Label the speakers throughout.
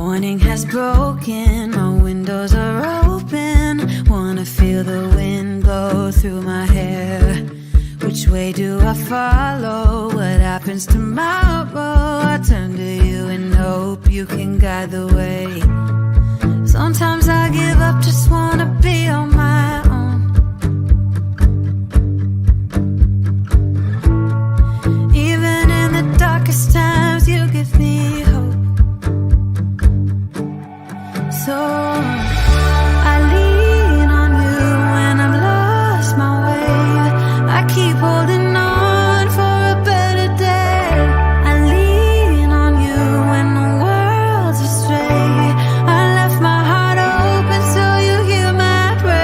Speaker 1: Morning has broken, my windows are open. Wanna feel the wind blow through my hair. Which way do I follow? What happens tomorrow? I turn to you and hope you can guide the way. Sometimes I give up, just wanna be on my own. Even in the darkest times, you give me hope. So I lean on you when I've lost my way. I keep holding on for a better day. I lean on you when the world's astray. I left my heart open so you hear my prayer.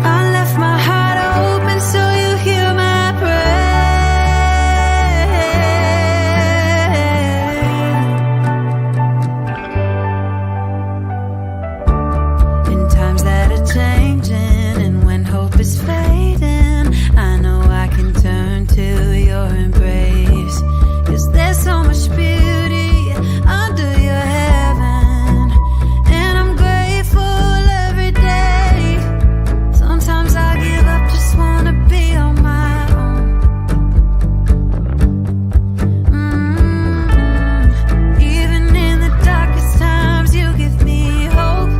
Speaker 1: I left my heart open so you hear my prayer. In times that are changing and when hope is fading, I know I can turn to your embrace. 'Cause there's so much beauty under your heaven, and I'm grateful every day. Sometimes I give up, just wanna be on my own. Even in the darkest times, you give me hope.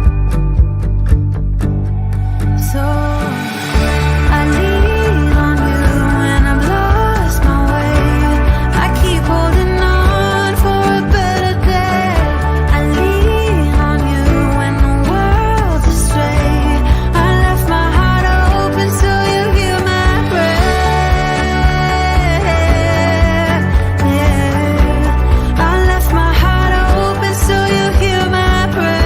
Speaker 1: So I lean on you when I've lost my way. I keep holding on for a better day. I lean on you when the world's astray. I left my heart open so you hear my prayer. I left my heart open so you hear my prayer.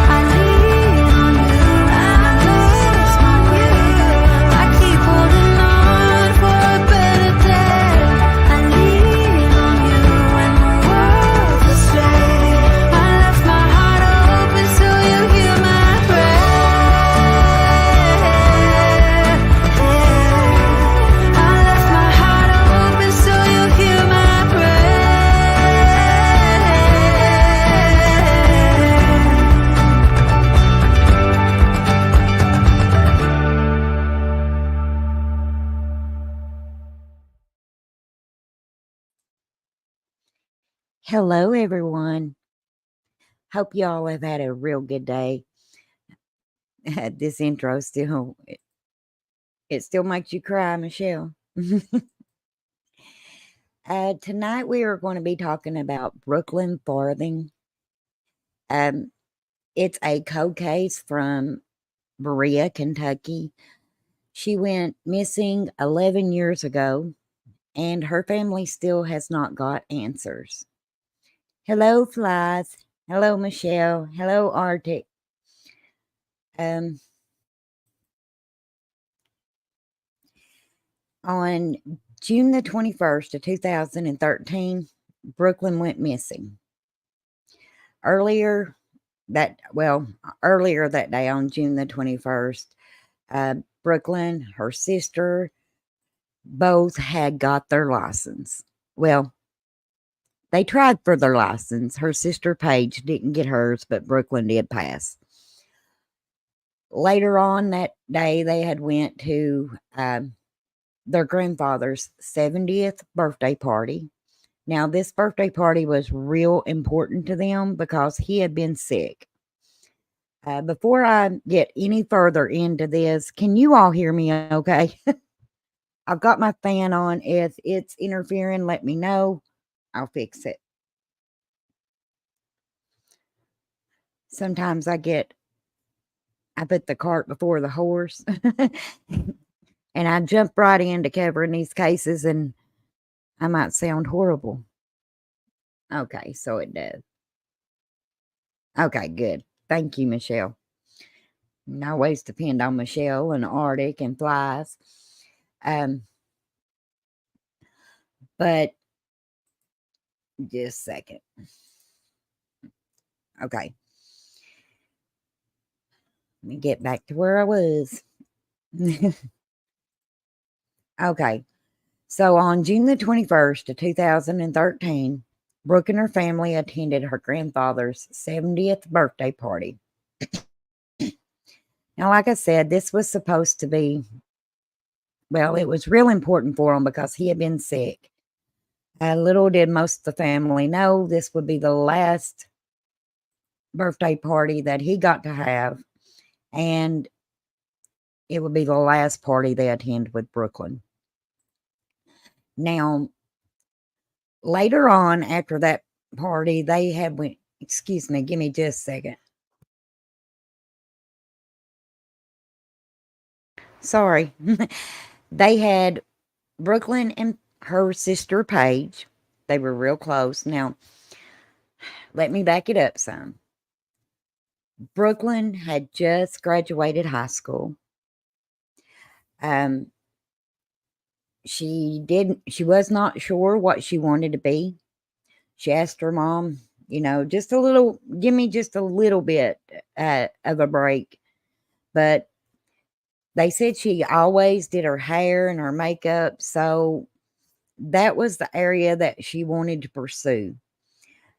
Speaker 1: I lean on you when I've lost my way. I keep holding on for a better day. I lean on you when the world's astray. I left my heart open so you hear my prayer. I left my heart open so you hear my prayer.
Speaker 2: Hello, everyone. Hope y'all have had a real good day. This intro it still makes you cry, Michelle. Tonight we are going to be talking about Brookelyn Farthing. It's a cold case from Berea, Kentucky. She went missing 11 years ago, and her family still has not got answers. Hello, Flies. Hello, Michelle. Hello, Arctic. On June the 21st of 2013, Brookelyn went missing. Earlier that day on June the 21st, Brookelyn, her sister, both had got their license. Well, they tried for their license. Her sister Paige didn't get hers, but Brookelyn did pass. Later on that day, they had went to their grandfather's 70th birthday party. Now, this birthday party was real important to them because he had been sick. Before I get any further into this, can you all hear me okay? I've got my fan on. If it's interfering, let me know. I'll fix it. Sometimes I put the cart before the horse. And I jump right into covering these cases, and I might sound horrible. Okay, so it does. Okay, good. Thank you, Michelle. And I always depend on Michelle and Arctic and Flies. But just a second. Okay. Let me get back to where I was. Okay. So on June the 21st of 2013, Brooke and her family attended her grandfather's 70th birthday party. Now, like I said, this was supposed to be, well, it was real important for him because he had been sick. Little did most of the family know this would be the last birthday party that he got to have, and it would be the last party they attend with Brooklyn. Now, later on, after that party, they had went, excuse me, give me just a second. Sorry. They had Brooklyn and her sister Paige. They were real close. Now, let me back it up some. Brooklyn had just graduated high school. Um, she was not sure what she wanted to be. She asked her mom, just a little, give me just a little bit of a break. But they said she always did her hair and her makeup. So that was the area that she wanted to pursue.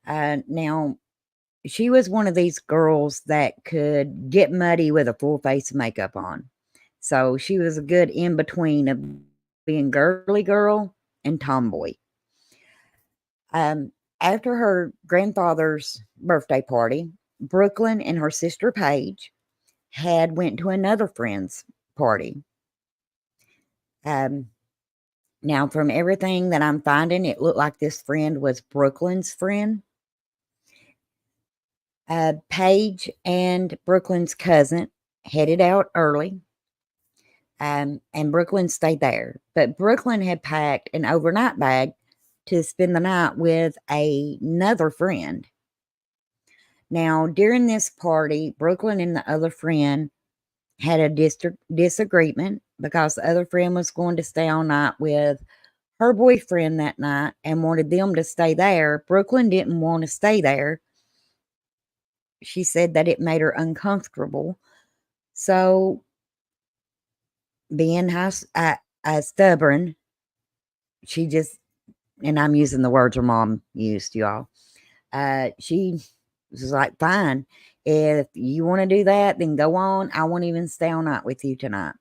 Speaker 2: Now, she was one of these girls that could get muddy with a full face of makeup on. So she was a good in between of being girly girl and tomboy. After her grandfather's birthday party, Brooklyn and her sister Paige had went to another friend's party. Now, from everything that I'm finding, it looked like this friend was Brooklyn's friend. Paige and Brooklyn's cousin headed out early, and Brooklyn stayed there. But Brooklyn had packed an overnight bag to spend the night with another friend. Now, during this party, Brooklyn and the other friend had a disagreement because the other friend was going to stay all night with her boyfriend that night and wanted them to stay there. Brooklyn didn't want to stay there. She said that it made her uncomfortable. So, being stubborn, she just, and I'm using the words her mom used, y'all. She was like, fine, if you want to do that, then go on. I won't even stay all night with you tonight.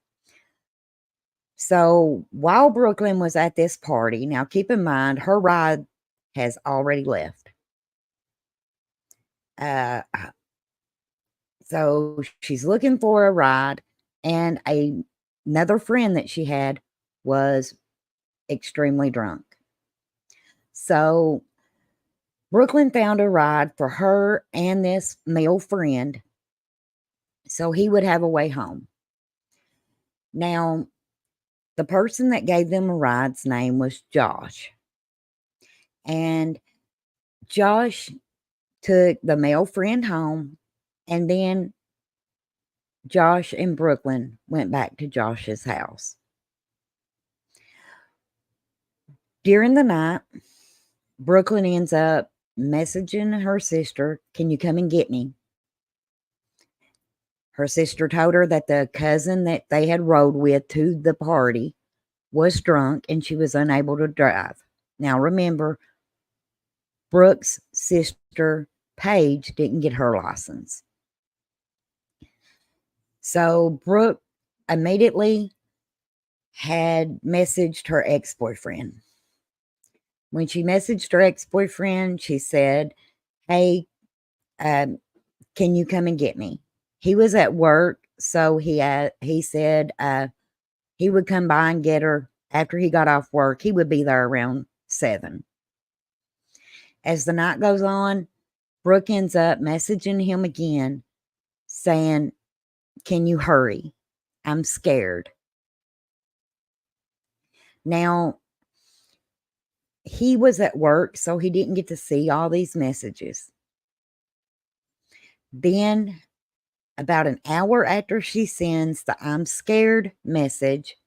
Speaker 2: So while Brooklyn was at this party, now keep in mind, her ride has already left. So she's looking for a ride, and another friend that she had was extremely drunk. So Brooklyn found a ride for her and this male friend so he would have a way home. Now, the person that gave them a ride's name was Josh. And Josh took the male friend home, and then Josh and Brooklyn went back to Josh's house. During the night, Brooklyn ends up messaging her sister, "Can you come and get me?" Her sister told her that the cousin that they had rode with to the party was drunk and she was unable to drive. Now remember, Brooke's sister Paige didn't get her license. So Brooke immediately had messaged her ex-boyfriend. When she messaged her ex-boyfriend, she said, "Hey, can you come and get me?" He was at work, so he said he would come by and get her after he got off work. He would be there around 7. As the night goes on, Brooke ends up messaging him again saying, "Can you hurry? I'm scared." Now, he was at work, so he didn't get to see all these messages. Then, about an hour after she sends the "I'm scared" message,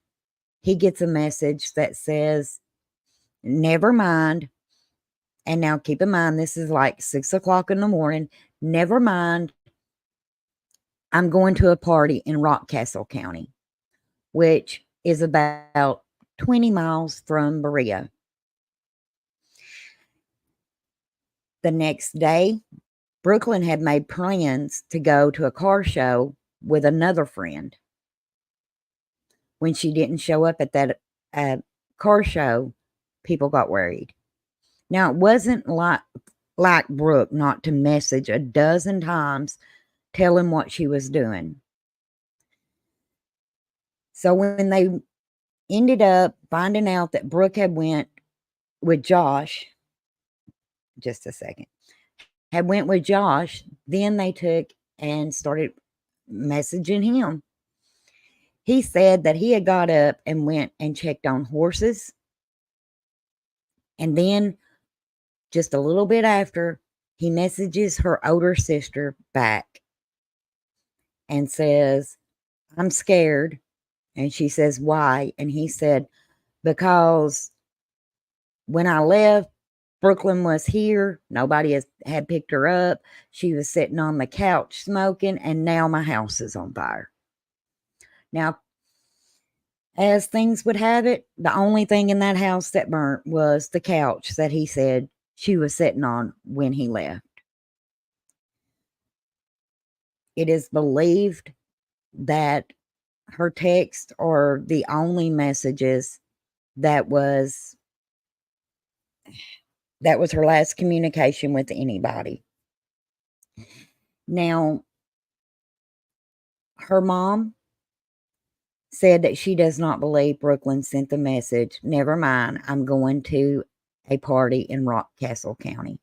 Speaker 2: he gets a message that says, "Never mind." And now keep in mind, this is like 6 o'clock in the morning. "Never mind. I'm going to a party in Rockcastle County, which is about 20 miles from Berea. The next day, Brooklyn had made plans to go to a car show with another friend. When she didn't show up at that car show, people got worried. Now, it wasn't like Brooke not to message a dozen times telling what she was doing. So when they ended up finding out that Brooke had went with Josh, just a second, had went with Josh, then they took and started messaging him. He said that he had got up and went and checked on horses. And then just a little bit after, he messages her older sister back and says, I'm scared. And she says, why? And he said, because when I left, Brooklyn was here. Nobody had picked her up. She was sitting on the couch smoking, and now my house is on fire. Now, as things would have it, the only thing in that house that burnt was the couch that he said she was sitting on when he left. It is believed that her text are the only messages that was her last communication with anybody. Now, her mom said that she does not believe Brooklyn sent the message. Never mind, I'm going to a party in Rockcastle County.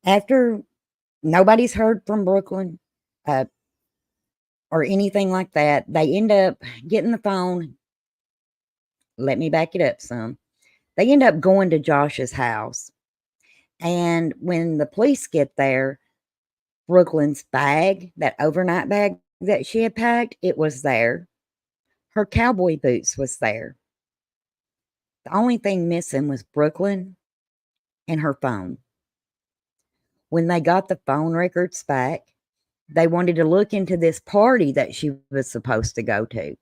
Speaker 2: After nobody's heard from Brooklyn or anything like that, they end up getting the phone. Let me back it up some. They end up going to Josh's house. And when the police get there, Brooklyn's bag, that overnight bag that she had packed, it was there. Her cowboy boots was there. The only thing missing was Brooklyn and her phone. When they got the phone records back, they wanted to look into this party that she was supposed to go to.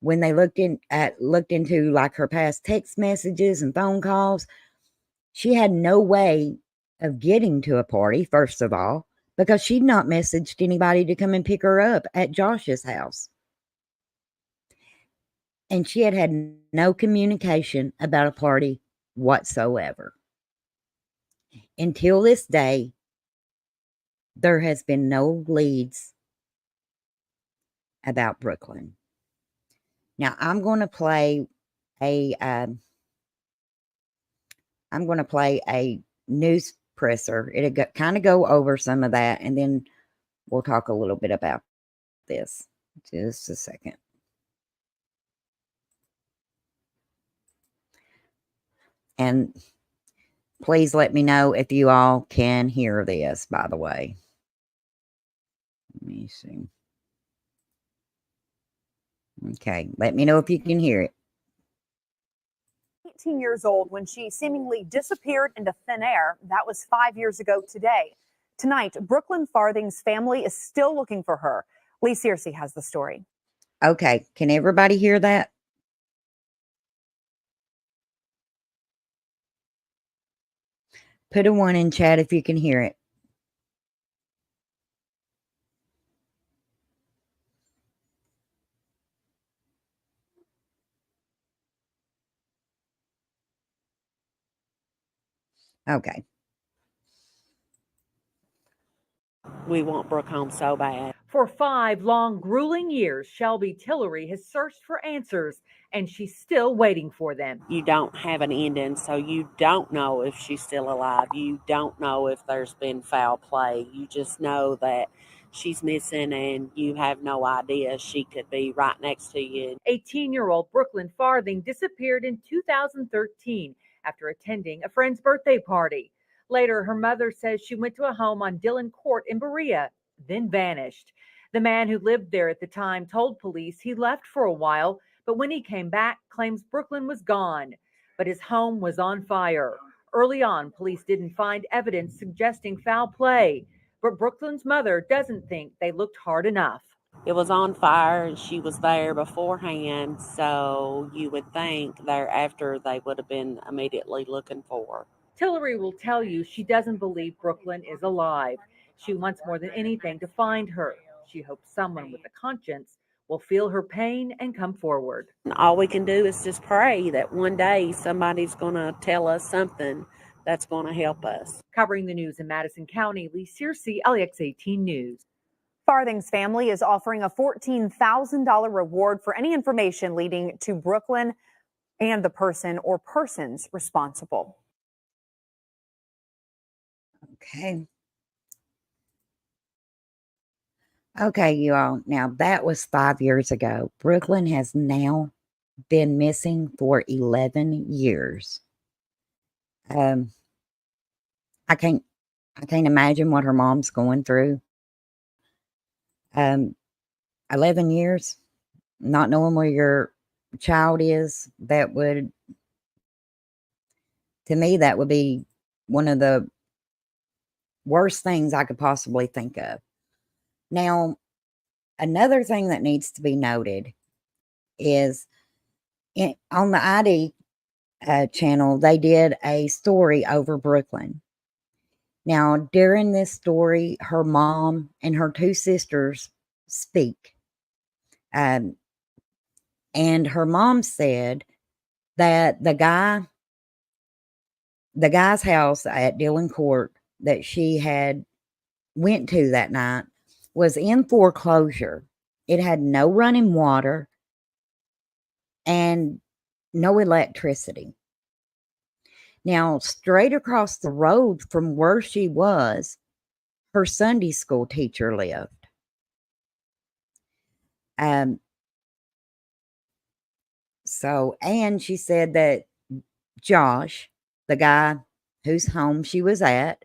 Speaker 2: When they looked into like her past text messages and phone calls, she had no way of getting to a party, first of all, because she'd not messaged anybody to come and pick her up at Josh's house. And she had no communication about a party whatsoever. Until this day, there has been no leads about Brooklyn. Now I'm going to play a news presser. It'll kind of go over some of that, and then we'll talk a little bit about this. Just a second. And please let me know if you all can hear this, by the way. Let me see. Okay, let me know if you can hear it.
Speaker 3: 18 years old when she seemingly disappeared into thin air. That was 5 years ago today. Tonight, Brookelyn Farthing's family is still looking for her. Lee Searcy has the story.
Speaker 2: Okay, can everybody hear that? Put a 1 in chat if you can hear it. Okay.
Speaker 4: We want Brooke home so bad.
Speaker 5: For 5 long, grueling years, Shelby Tillery has searched for answers, and she's still waiting for them.
Speaker 4: You don't have an ending, so you don't know if she's still alive. You don't know if there's been foul play. You just know that she's missing, and you have no idea she could be right next to you.
Speaker 5: 18-year-old Brookelyn Farthing disappeared in 2013 after attending a friend's birthday party. Later, her mother says she went to a home on Dillon Court in Berea, then vanished. The man who lived there at the time told police he left for a while, but when he came back, claims Brookelyn was gone. But his home was on fire. Early on, police didn't find evidence suggesting foul play, but Brooklyn's mother doesn't think they looked hard enough.
Speaker 4: It was on fire and she was there beforehand, so you would think thereafter they would have been immediately looking for her.
Speaker 5: Tillery will tell you she doesn't believe Brooklyn is alive. She wants more than anything to find her. She hopes someone with a conscience will feel her pain and come forward.
Speaker 4: And all we can do is just pray that one day somebody's going to tell us something that's going to help us.
Speaker 5: Covering the news in Madison County, Lee Searcy, LEX 18 News.
Speaker 3: Farthing's family is offering a $14,000 reward for any information leading to Brooklyn and the person or persons responsible.
Speaker 2: Okay. Okay, you all. Now, that was 5 years ago. Brooklyn has now been missing for 11 years. I can't imagine what her mom's going through. 11 years, not knowing where your child is, to me, that would be one of the worst things I could possibly think of. Now, another thing that needs to be noted is on the ID channel, they did a story over Brooklyn. Now, during this story, her mom and her two sisters speak. And her mom said that the guy's house at Dillon Court that she had went to that night was in foreclosure. It had no running water and no electricity. Now, straight across the road from where she was, her Sunday school teacher lived. And she said that Josh, the guy whose home she was at,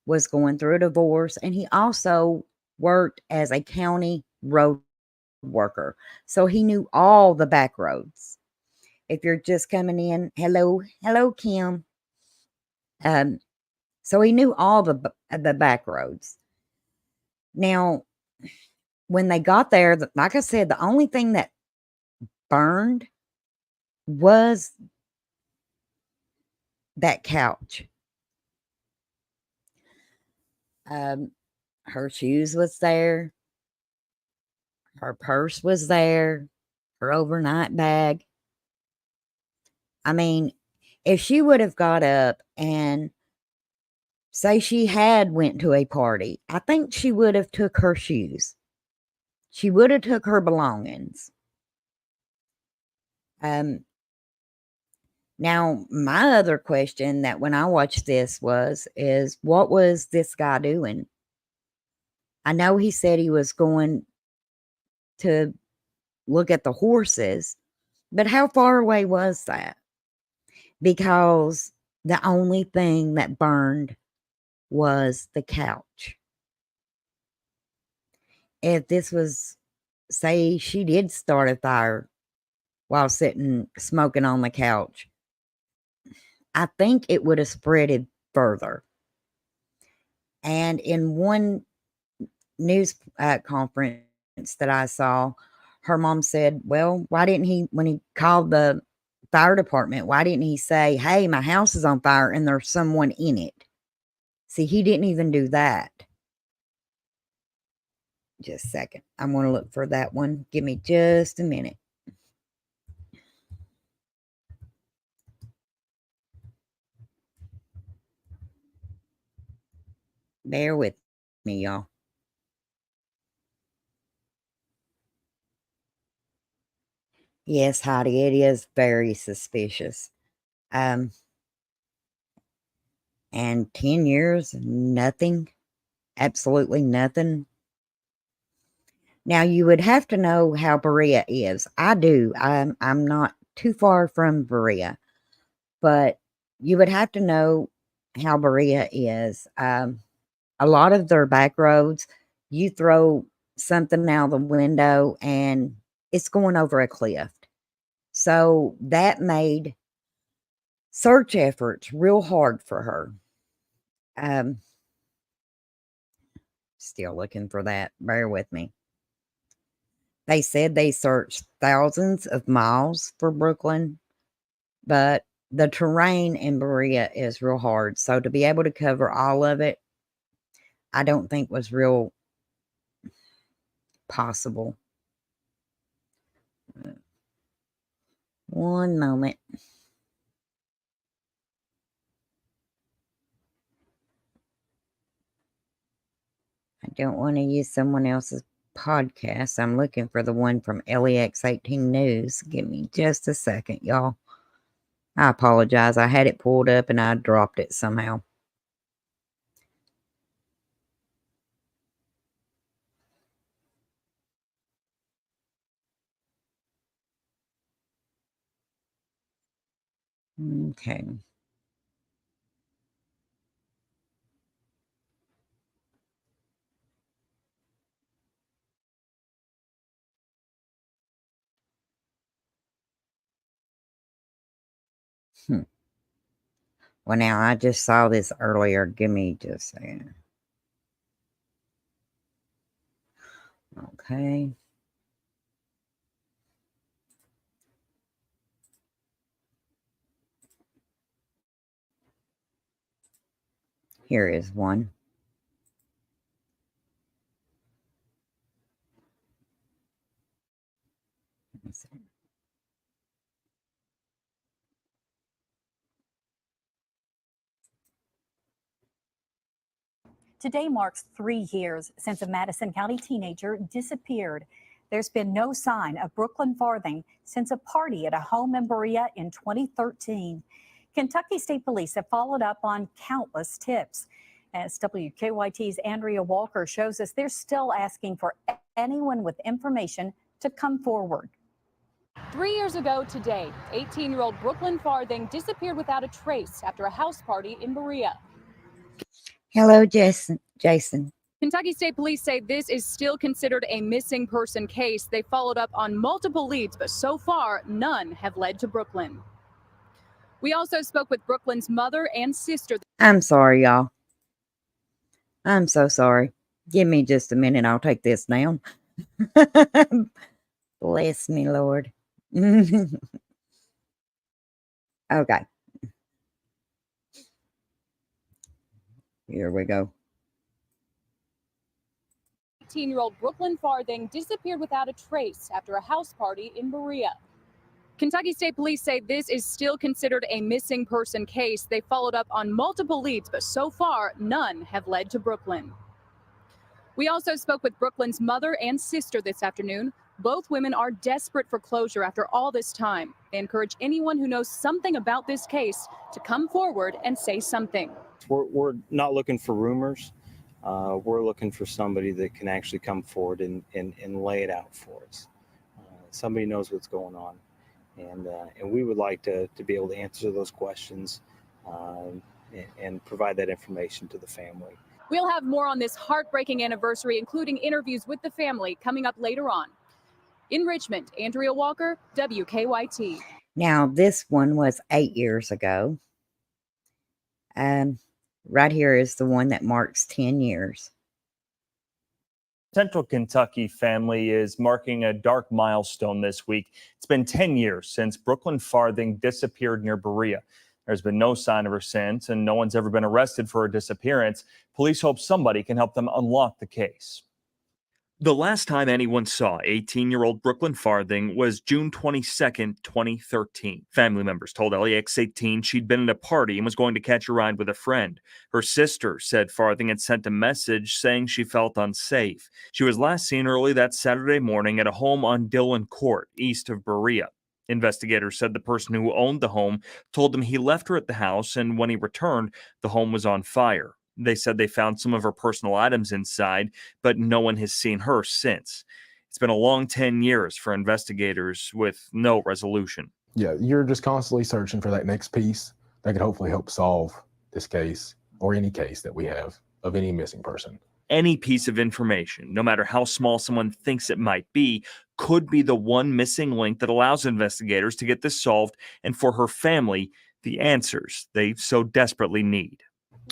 Speaker 2: was going through a divorce, and he also worked as a county road worker. So he knew all the back roads. If you're just coming in, hello, Kim. So he knew all the back roads. Now, when they got there, like I said, the only thing that burned was that couch. Her shoes was there. Her purse was there. Her overnight bag. I mean, if she would have got up and say she had went to a party, I think she would have took her shoes. She would have took her belongings. Now, my other question that when I watched this is what was this guy doing? I know he said he was going to look at the horses, but how far away was that? Because the only thing that burned was the couch. If this was, say, she did start a fire while sitting smoking on the couch, I think it would have spreaded further. And in one news conference that I saw, her mom said, well, why didn't he, when he called the fire department, why didn't he say, hey, my house is on fire and there's someone in it? See, he didn't even do that. Just a second. I'm going to look for that one. Give me just a minute. Bear with me, y'all. Yes, Heidi, it is very suspicious. And 10 years, nothing, absolutely nothing. Now, you would have to know how Berea is. I do. I'm not too far from Berea, but you would have to know how Berea is. A lot of their back roads, you throw something out the window and it's going over a cliff. So that made search efforts real hard for her. Still looking for that. Bear with me. They said they searched thousands of miles for Brooklyn, but the terrain in Berea is real hard. So to be able to cover all of it, I don't think was real possible. One moment. I don't want to use someone else's podcast. I'm looking for the one from LEX 18 News. Give me just a second, y'all. I apologize. I had it pulled up and I dropped it somehow. Okay. Well, now I just saw this earlier. Give me just a second. Okay. Here is one. Let's see.
Speaker 6: Today marks 3 years since a Madison County teenager disappeared. There's been no sign of Brookelyn Farthing since a party at a home in Berea in 2013. Kentucky State Police have followed up on countless tips. As WKYT's Andrea Walker shows us, they're still asking for anyone with information to come forward.
Speaker 7: 3 years ago today, 18-year-old Brookelyn Farthing disappeared without a trace after a house party in Berea.
Speaker 2: Hello, Jason.
Speaker 7: Kentucky State Police say this is still considered a missing person case. They followed up on multiple leads, but so far, none have led to Brookelyn. We also spoke with Brookelyn's mother and sister.
Speaker 2: I'm sorry, y'all. I'm so sorry. Give me just a minute. I'll take this down. Bless me, Lord. Okay. Here we go.
Speaker 7: 18-year-old Brookelyn Farthing disappeared without a trace after a house party in Berea. Kentucky State Police say this is still considered a missing person case. They followed up on multiple leads, but so far, none have led to Brookelyn. We also spoke with Brookelyn's mother and sister this afternoon. Both women are desperate for closure after all this time. They encourage anyone who knows something about this case to come forward and say something.
Speaker 8: We're not looking for rumors. We're looking for somebody that can actually come forward and lay it out for us. Somebody knows what's going on. And we would like to be able to answer those questions and provide that information to the family.
Speaker 7: We'll have more on this heartbreaking anniversary, including interviews with the family, coming up later on. In Richmond, Andrea Walker, WKYT.
Speaker 2: Now, this one was 8 years ago. Right here is the one that marks 10 years.
Speaker 9: Central Kentucky family is marking a dark milestone this week. It's been 10 years since Brookelyn Farthing disappeared near Berea. There's been no sign of her since, and no one's ever been arrested for her disappearance. Police hope somebody can help them unlock the case. The last time anyone saw 18-year-old Brookelyn Farthing was June 22nd, 2013. Family members told LEX 18 she'd been at a party and was going to catch a ride with a friend. Her sister said Farthing had sent a message saying she felt unsafe. She was last seen early that Saturday morning at a home on Dillon Court, east of Berea. Investigators said the person who owned the home told them he left her at the house, and when he returned, the home was on fire. They said they found some of her personal items inside, but no one has seen her since. It's been a long 10 years for investigators with no resolution.
Speaker 10: Yeah, you're just constantly searching for that next piece that could hopefully help solve this case or any case that we have of any missing person.
Speaker 9: Any piece of information, no matter how small someone thinks it might be, could be the one missing link that allows investigators to get this solved and for her family the answers they so desperately need.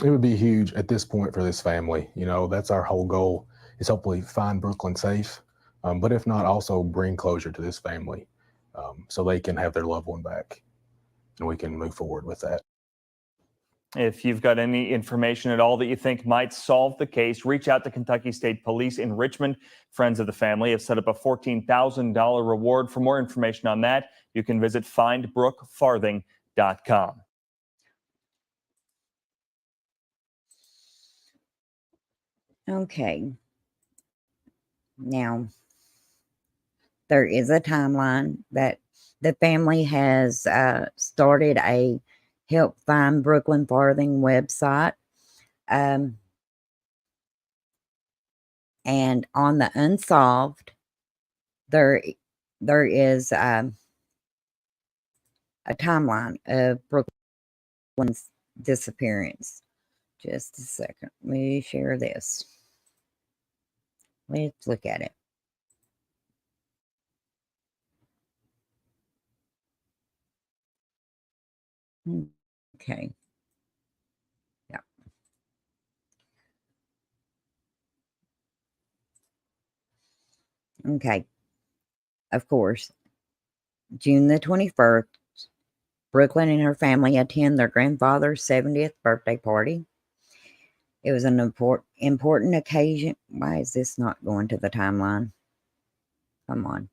Speaker 10: It would be huge at this point for this family. You know, that's our whole goal, is hopefully find Brooklyn safe, but if not, also bring closure to this family, so they can have their loved one back and we can move forward with that.
Speaker 9: If you've got any information at all that you think might solve the case, reach out to Kentucky State Police in Richmond. Friends of the family have set up a $14,000 reward. For more information on that, you can visit findbrookfarthing.com.
Speaker 2: Okay. Now, there is a timeline that the family has started a Help Find Brookelyn Farthing website. And on the Unsolved, there is a timeline of Brooklyn's disappearance. Just a second. Let me share this. Let's look at it. Okay. Yeah. Okay. Of course, June the 21st, Brooklyn and her family attend their grandfather's 70th birthday party. It was an important occasion. Why is this not going to the timeline? Come on.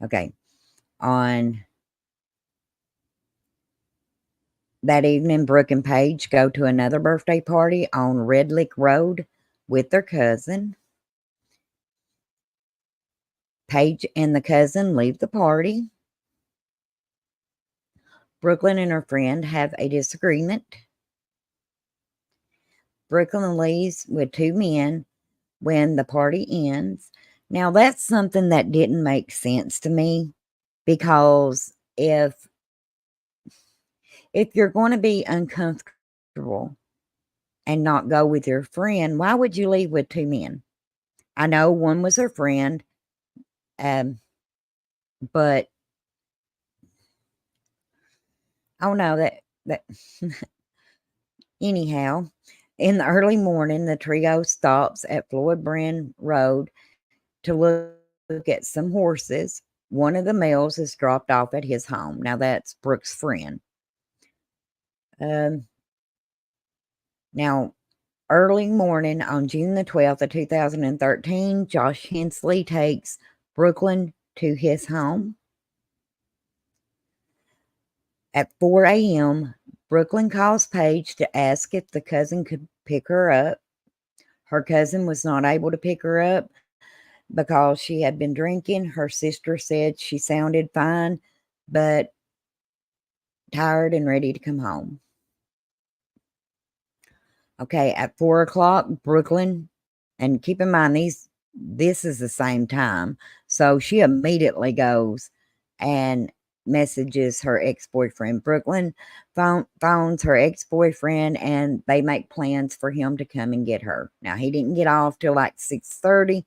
Speaker 2: Okay. On that evening, Brooke and Paige go to another birthday party on Red Lick Road with their cousin. Paige and the cousin leave the party. Brooklyn and her friend have a disagreement. Brooklyn leaves with two men when the party ends. Now, that's something that didn't make sense to me, because if you're going to be uncomfortable and not go with your friend, why would you leave with two men? I know one was her friend, but oh no, that anyhow, in the early morning, the trio stops at Floyd Brand Road to look at some horses. One of the males is dropped off at his home. Now, that's Brooke's friend. Now, early morning on June the 12th of 2013, Josh Hensley takes Brooklyn to his home. At 4 a.m., Brooklyn calls Paige to ask if the cousin could pick her up. Her cousin was not able to pick her up because she had been drinking. Her sister said she sounded fine, but tired and ready to come home. Okay, at 4 o'clock, Brooklyn, and keep in mind, this is the same time, so she immediately goes and messages her ex-boyfriend. Brooklyn phones her ex-boyfriend, and they make plans for him to come and get her. Now, he didn't get off till like 6:30,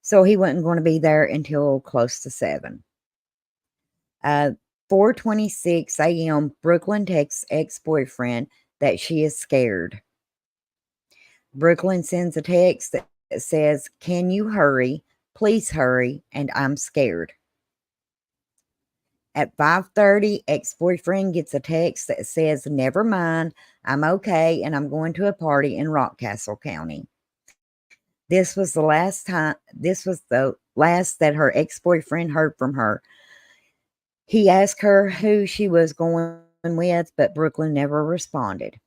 Speaker 2: so he wasn't going to be there until close to 7. 4:26 a.m., Brooklyn texts ex-boyfriend that she is scared. Brooklyn sends a text that says, "Can you hurry? Please hurry, and I'm scared." At 5:30, ex-boyfriend gets a text that says, "Never mind, I'm okay, and I'm going to a party in Rockcastle County." This was the last that her ex-boyfriend heard from her. He asked her who she was going with, but Brooklyn never responded.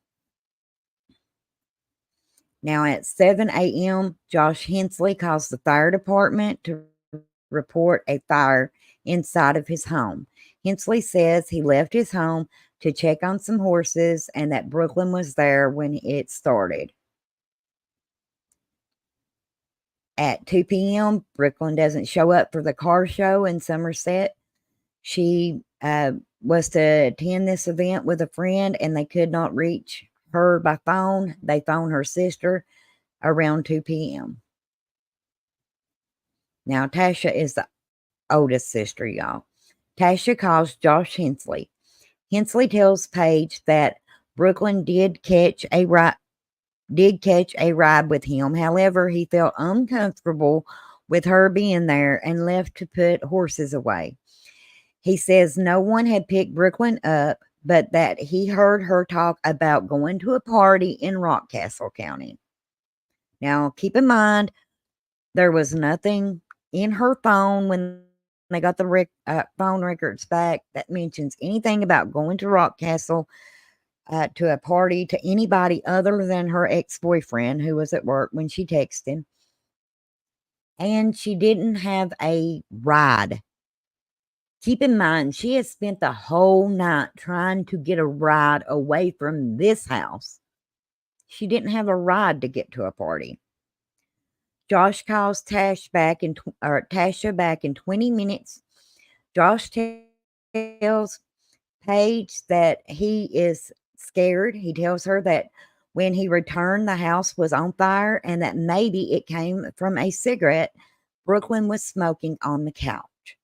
Speaker 2: Now, at 7 a.m., Josh Hensley calls the fire department to report a fire inside of his home. Hensley says he left his home to check on some horses and that Brooklyn was there when it started. At 2 p.m., Brooklyn doesn't show up for the car show in Somerset. She was to attend this event with a friend, and they could not reach her by phone. They phoned her sister around 2 p.m. Now, Tasha is the oldest sister, y'all. Tasha calls Josh Hensley. Hensley tells Paige that Brooklyn did catch a ride with him. However, he felt uncomfortable with her being there and left to put horses away. He says no one had picked Brooklyn up, but that he heard her talk about going to a party in Rockcastle County. Now, keep in mind, there was nothing in her phone when they got the phone records back that mentions anything about going to Rockcastle to a party to anybody other than her ex-boyfriend who was at work when she texted him. And she didn't have a ride. Keep in mind, she has spent the whole night trying to get a ride away from this house. She didn't have a ride to get to a party. Josh calls Tasha back in 20 minutes. Josh tells Paige that he is scared. He tells her that when he returned, the house was on fire and that maybe it came from a cigarette Brooklyn was smoking on the couch.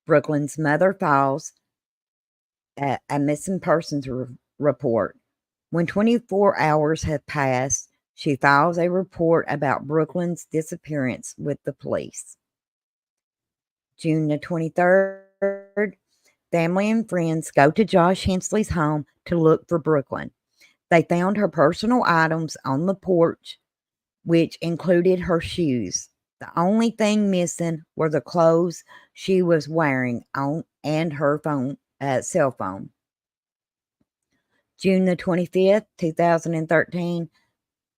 Speaker 2: Brooklyn's mother files a missing persons report. When 24 hours have passed, she files a report about Brooklyn's disappearance with the police. June the 23rd, family and friends go to Josh Hensley's home to look for Brooklyn. They found her personal items on the porch, which included her shoes. The only thing missing were the clothes she was wearing and her cell phone. June the 25th, 2013,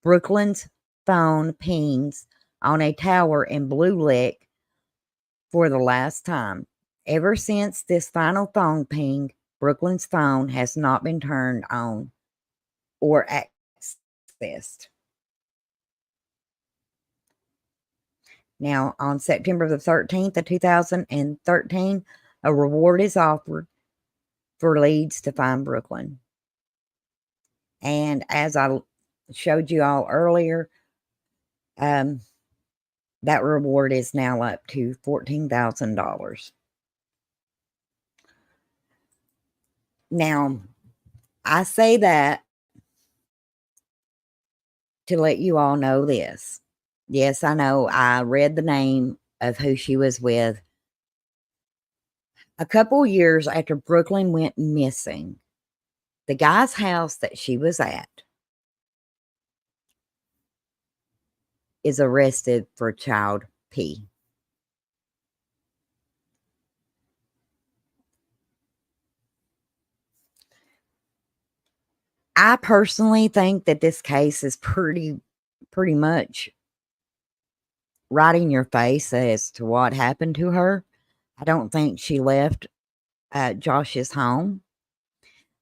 Speaker 2: Brooklyn's phone pings on a tower in Blue Lick for the last time. Ever since this final phone ping, Brooklyn's phone has not been turned on or accessed. Now, on September the 13th of 2013, a reward is offered for leads to find Brooklyn. And as I showed you all earlier, that reward is now up to $14,000. Now, I say that to let you all know this. Yes, I know I read the name of who she was with. A couple years after Brooklyn went missing, the guy's house that she was at is arrested for child P. I personally think that this case is pretty much right in your face as to what happened to her. I don't think she left Josh's home.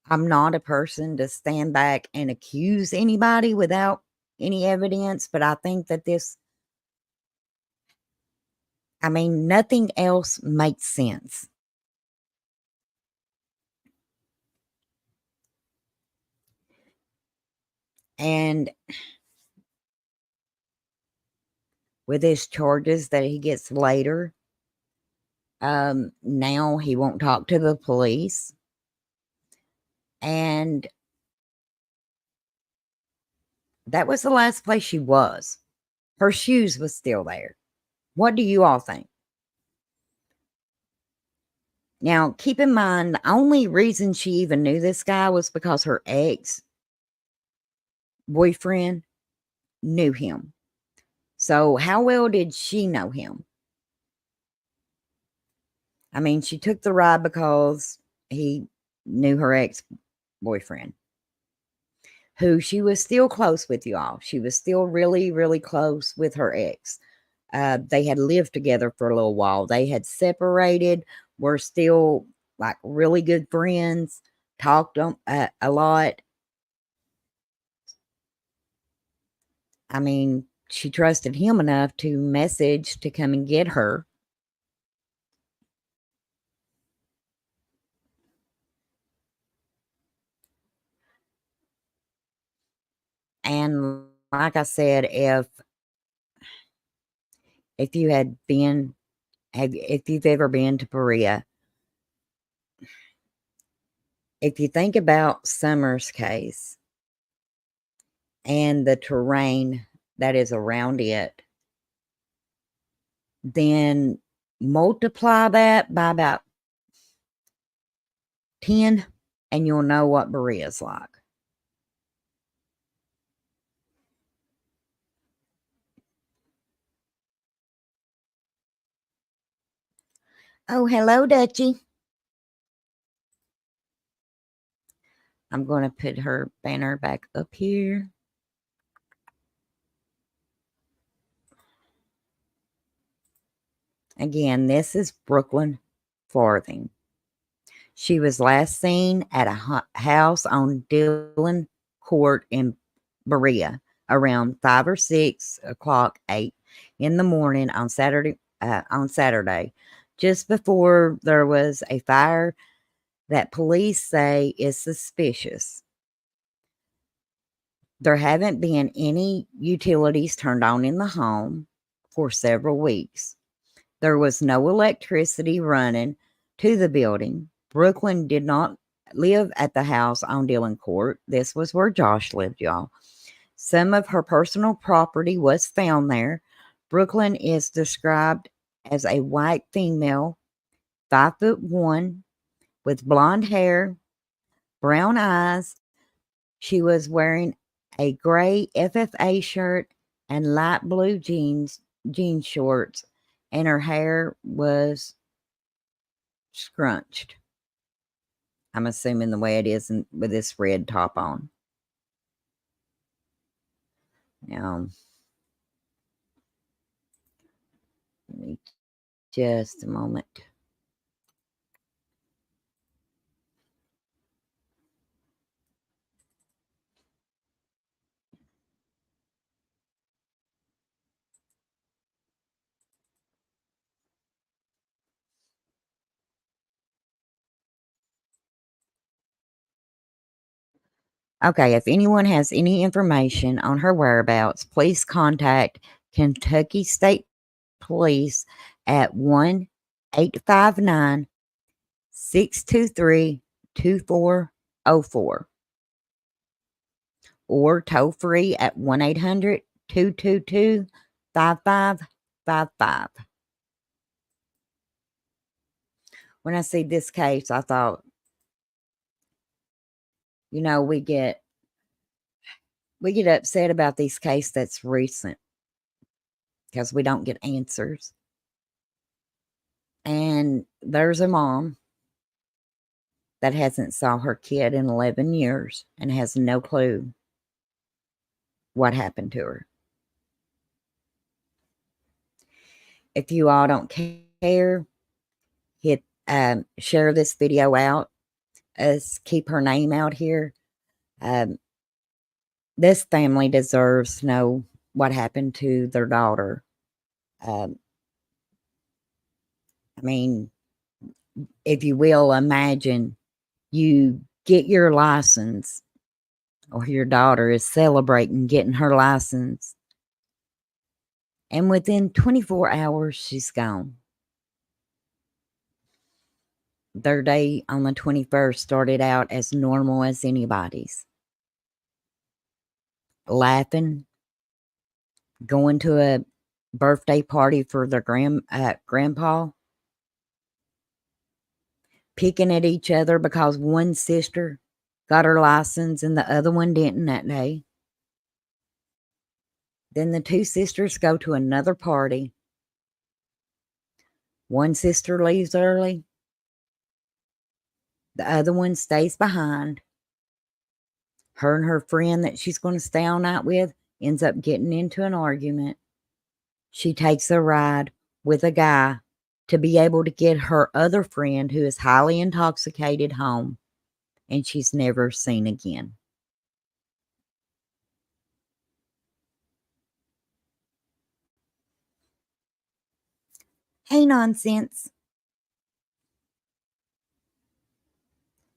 Speaker 2: I'm not a person to stand back and accuse anybody without any evidence, but I think that nothing else makes sense. And with his charges that he gets later, now he won't talk to the police. And that was the last place she was. Her shoes was still there. What do you all think? Now, keep in mind, the only reason she even knew this guy was because her ex-boyfriend knew him. So how well did she know him? I mean, she took the ride because he knew her ex-boyfriend, who she was still close with, you all. She was still really, really close with her ex. They had lived together for a little while. They had separated, were still like really good friends, talked a lot. I mean, she trusted him enough to message to come and get her. And like I said, if you had been, if you've ever been to Berea, If you think about Summer's case and the terrain that is around it, then multiply that by about 10 and you'll know what Berea's like. Oh, hello, Dutchie. I'm going to put her banner back up here. Again, this is Brookelyn Farthing. She was last seen at a house on Dillon Court in Berea around 5 or 6 o'clock, 8 in the morning on Saturday, just before there was a fire that police say is suspicious. There haven't been any utilities turned on in the home for several weeks. There was no electricity running to the building. Brookelyn did not live at the house on Dillon Court. This was where Josh lived, y'all. Some of her personal property was found there. Brookelyn is described as a white female, 5'1", with blonde hair, brown eyes. She was wearing a gray FFA shirt and light blue jean shorts, and her hair was scrunched. I'm assuming the way it is with this red top on. Now, give me just a moment. Okay, if anyone has any information on her whereabouts, please contact Kentucky State Police at 1-859-623-2404 or toll free at 1-800-222-5555. When I see this case, I thought, you know, we get upset about these cases that's recent because we don't get answers. And there's a mom that hasn't saw her kid in 11 years and has no clue what happened to her. If you all don't care, hit share this video out. Keep her name out here. This family deserves to know what happened to their daughter. I mean, if you will, imagine you get your license, or your daughter is celebrating getting her license, and within 24 hours, she's gone. Their day on the 21st started out as normal as anybody's. Laughing, going to a birthday party for their grandpa, picking at each other because one sister got her license and the other one didn't that day. Then the two sisters go to another party. One sister leaves early. The other one stays behind. Her and her friend that she's going to stay all night with ends up getting into an argument. She takes a ride with a guy to be able to get her other friend, who is highly intoxicated, home, and she's never seen again. Hey, nonsense.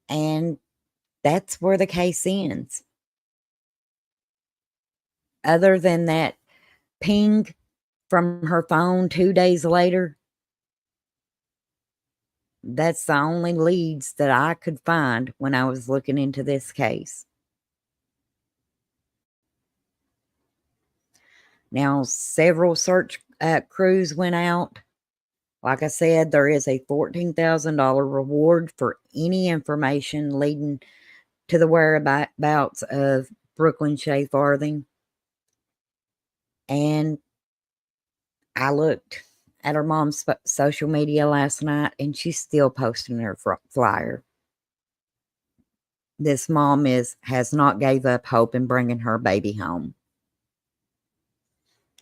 Speaker 2: And that's where the case ends. Other than that ping from her phone 2 days later, That's the only leads that I could find when I was looking into this case. Now, several search crews went out. Like I said, there is a $14,000 reward for any information leading to the whereabouts of Brooklyn Shea Farthing. And I looked at her mom's social media last night, and she's still posting her flyer. This mom has not gave up hope in bringing her baby home.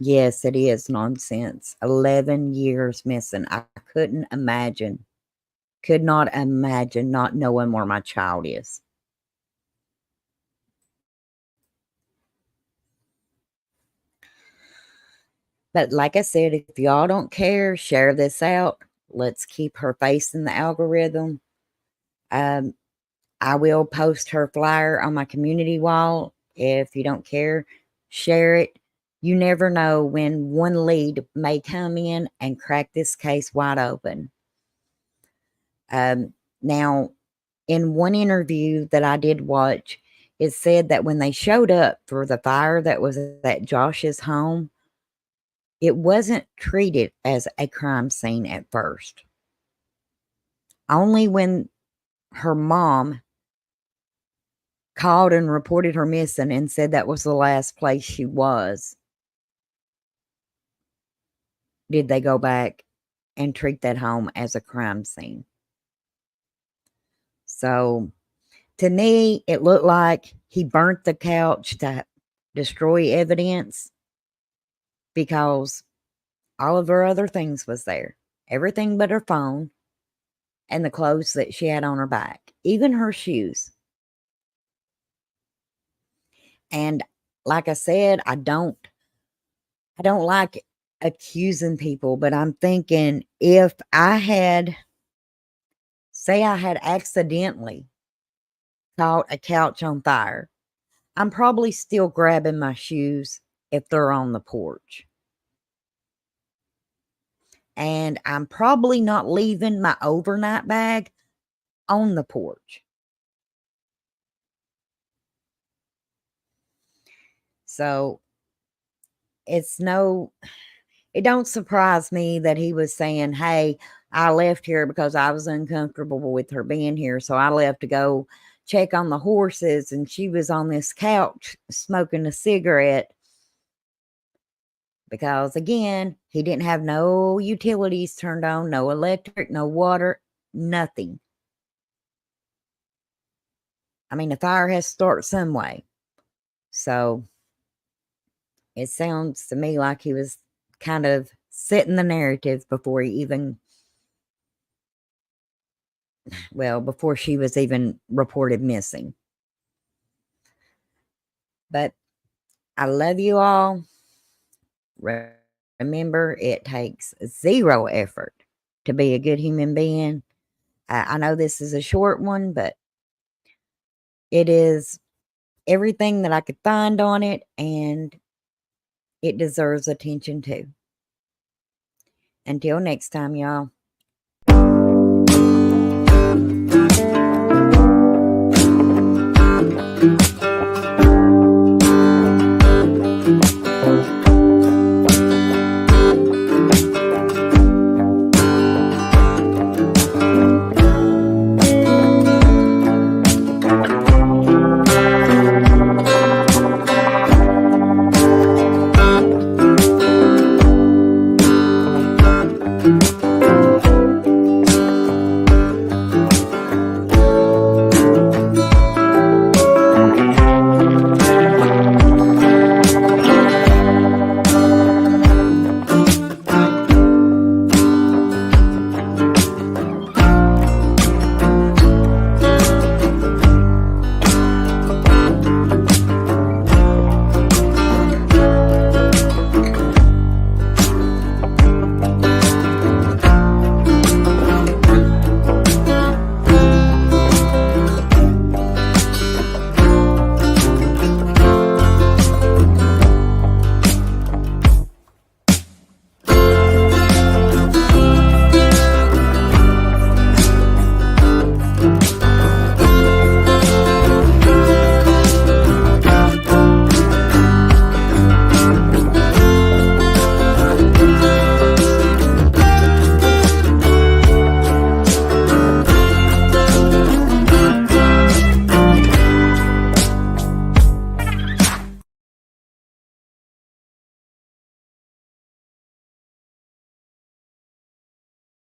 Speaker 2: Yes, it is nonsense. 11 years missing. I could not imagine not knowing where my child is. But like I said, if y'all don't care, share this out. Let's keep her face in the algorithm. I will post her flyer on my community wall. If you don't care, share it. You never know when one lead may come in and crack this case wide open. Now, in one interview that I did watch, it said that when they showed up for the fire that was at Josh's home, it wasn't treated as a crime scene at first. Only when her mom called and reported her missing and said that was the last place she was, did they go back and treat that home as a crime scene. So, to me, it looked like he burnt the couch to destroy evidence because all of her other things was there. Everything but her phone and the clothes that she had on her back, even her shoes. And like I said, I don't like accusing people, but I'm thinking if I had accidentally caught a couch on fire, I'm probably still grabbing my shoes if they're on the porch. And I'm probably not leaving my overnight bag on the porch. So it don't surprise me that he was saying, hey, I left here because I was uncomfortable with her being here. So I left to go check on the horses, and she was on this couch smoking a cigarette. Because again, he didn't have no utilities turned on, no electric, no water, nothing. I mean, the fire has to start some way. So it sounds to me like he was kind of setting the narrative before she was even reported missing. But I love you all. Remember, it takes zero effort to be a good human being. I know this is a short one, but it is everything that I could find on it, and it deserves attention too. Until next time, y'all.